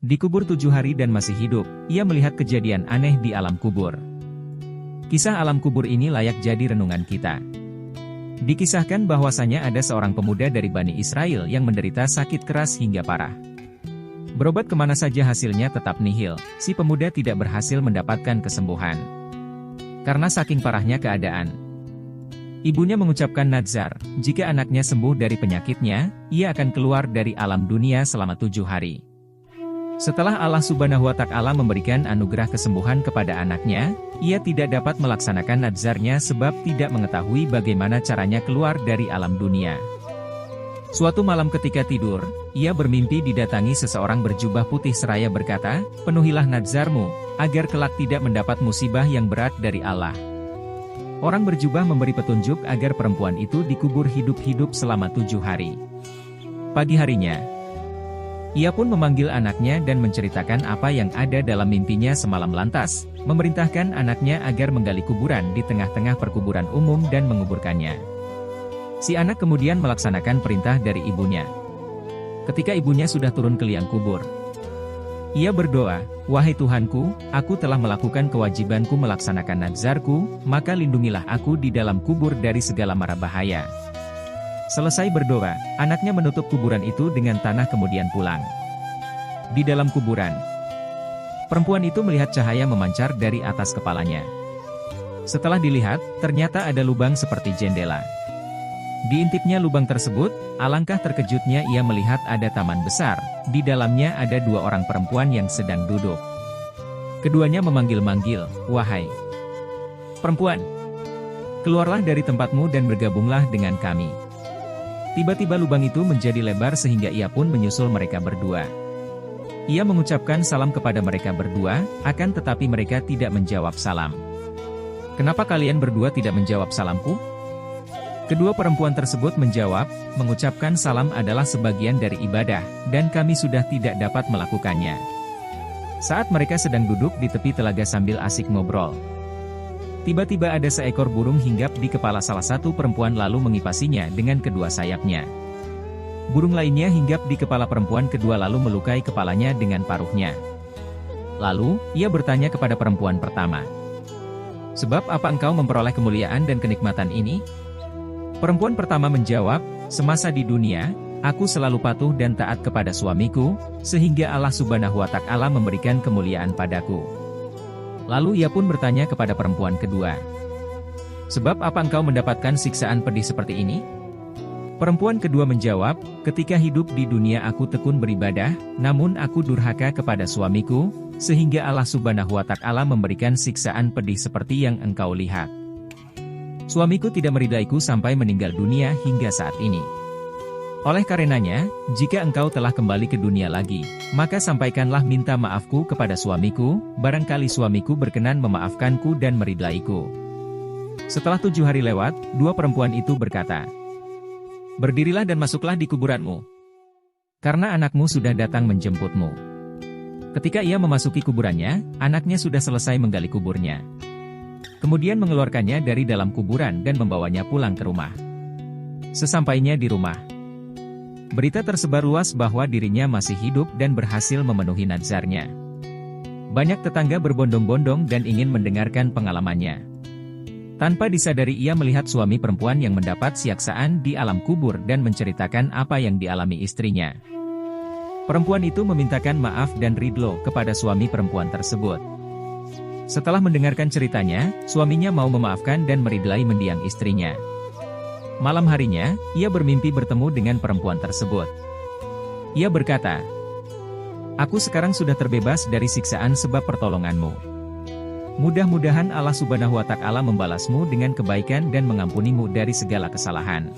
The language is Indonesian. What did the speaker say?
Dikubur 7 hari dan masih hidup, ia melihat kejadian aneh di alam kubur. Kisah alam kubur ini layak jadi renungan kita. Dikisahkan bahwasanya ada seorang pemuda dari Bani Israel yang menderita sakit keras hingga parah. Berobat kemana saja hasilnya tetap nihil, si pemuda tidak berhasil mendapatkan kesembuhan. Karena saking parahnya keadaan, ibunya mengucapkan nazar, jika anaknya sembuh dari penyakitnya, ia akan keluar dari alam dunia selama 7 hari. Setelah Allah Subhanahu wa Ta'ala memberikan anugerah kesembuhan kepada anaknya, ia tidak dapat melaksanakan nazarnya sebab tidak mengetahui bagaimana caranya keluar dari alam dunia. Suatu malam ketika tidur, ia bermimpi didatangi seseorang berjubah putih seraya berkata, "Penuhilah nazarmu, agar kelak tidak mendapat musibah yang berat dari Allah." Orang berjubah memberi petunjuk agar perempuan itu dikubur hidup-hidup selama 7 hari. Pagi harinya, ia pun memanggil anaknya dan menceritakan apa yang ada dalam mimpinya semalam lantas, memerintahkan anaknya agar menggali kuburan di tengah-tengah perkuburan umum dan menguburkannya. Si anak kemudian melaksanakan perintah dari ibunya. Ketika ibunya sudah turun ke liang kubur, ia berdoa, "Wahai Tuhanku, aku telah melakukan kewajibanku melaksanakan nazarku, maka lindungilah aku di dalam kubur dari segala mara bahaya." Selesai berdoa, anaknya menutup kuburan itu dengan tanah kemudian pulang. Di dalam kuburan, perempuan itu melihat cahaya memancar dari atas kepalanya. Setelah dilihat, ternyata ada lubang seperti jendela. Diintipnya lubang tersebut, alangkah terkejutnya ia melihat ada taman besar, di dalamnya ada 2 orang perempuan yang sedang duduk. Keduanya memanggil-manggil, "Wahai perempuan, keluarlah dari tempatmu dan bergabunglah dengan kami." Tiba-tiba lubang itu menjadi lebar sehingga ia pun menyusul mereka berdua. Ia mengucapkan salam kepada mereka berdua, akan tetapi mereka tidak menjawab salam. "Kenapa kalian berdua tidak menjawab salamku?" Kedua perempuan tersebut menjawab, "Mengucapkan salam adalah sebagian dari ibadah, dan kami sudah tidak dapat melakukannya." Saat mereka sedang duduk di tepi telaga sambil asik ngobrol, tiba-tiba ada seekor burung hinggap di kepala salah satu perempuan lalu mengipasinya dengan kedua sayapnya. Burung lainnya hinggap di kepala perempuan kedua lalu melukai kepalanya dengan paruhnya. Lalu, ia bertanya kepada perempuan pertama, "Sebab apa engkau memperoleh kemuliaan dan kenikmatan ini?" Perempuan pertama menjawab, "Semasa di dunia, aku selalu patuh dan taat kepada suamiku, sehingga Allah Subhanahu wa Ta'ala memberikan kemuliaan padaku." Lalu ia pun bertanya kepada perempuan kedua, "Sebab apa engkau mendapatkan siksaan pedih seperti ini?" Perempuan kedua menjawab, "Ketika hidup di dunia aku tekun beribadah, namun aku durhaka kepada suamiku, sehingga Allah Subhanahu wa Ta'ala memberikan siksaan pedih seperti yang engkau lihat. Suamiku tidak meridaiku sampai meninggal dunia hingga saat ini. Oleh karenanya, jika engkau telah kembali ke dunia lagi, maka sampaikanlah minta maafku kepada suamiku, barangkali suamiku berkenan memaafkanku dan meridaiku." Setelah 7 hari lewat, 2 perempuan itu berkata, "Berdirilah dan masuklah di kuburanmu, karena anakmu sudah datang menjemputmu." Ketika ia memasuki kuburannya, anaknya sudah selesai menggali kuburnya. Kemudian mengeluarkannya dari dalam kuburan dan membawanya pulang ke rumah. Sesampainya di rumah, berita tersebar luas bahwa dirinya masih hidup dan berhasil memenuhi nazarnya. Banyak tetangga berbondong-bondong dan ingin mendengarkan pengalamannya. Tanpa disadari ia melihat suami perempuan yang mendapat siksaan di alam kubur dan menceritakan apa yang dialami istrinya. Perempuan itu memintakan maaf dan ridho kepada suami perempuan tersebut. Setelah mendengarkan ceritanya, suaminya mau memaafkan dan meridai mendiang istrinya. Malam harinya, ia bermimpi bertemu dengan perempuan tersebut. Ia berkata, "Aku sekarang sudah terbebas dari siksaan sebab pertolonganmu. Mudah-mudahan Allah Subhanahu wa Ta'ala membalasmu dengan kebaikan dan mengampunimu dari segala kesalahan."